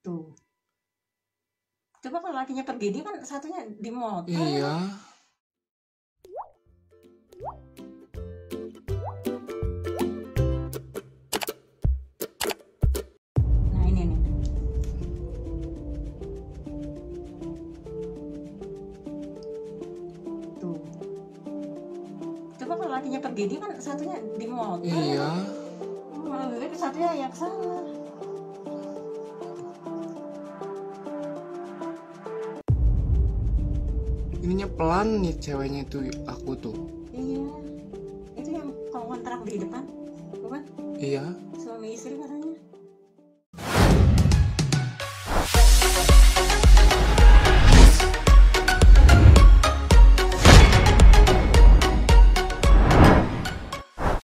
Tuh. Coba kalau lakinya pergi, dia kan satunya di motor. Iya. Nah ini nih. Tuh. Coba kalau lakinya pergi, dia kan satunya di motor. Iya. Satunya ya ke sana. Ininya pelan nih ceweknya itu aku tuh. Iya. Itu yang kalau kontrak di depan, bukan? Iya.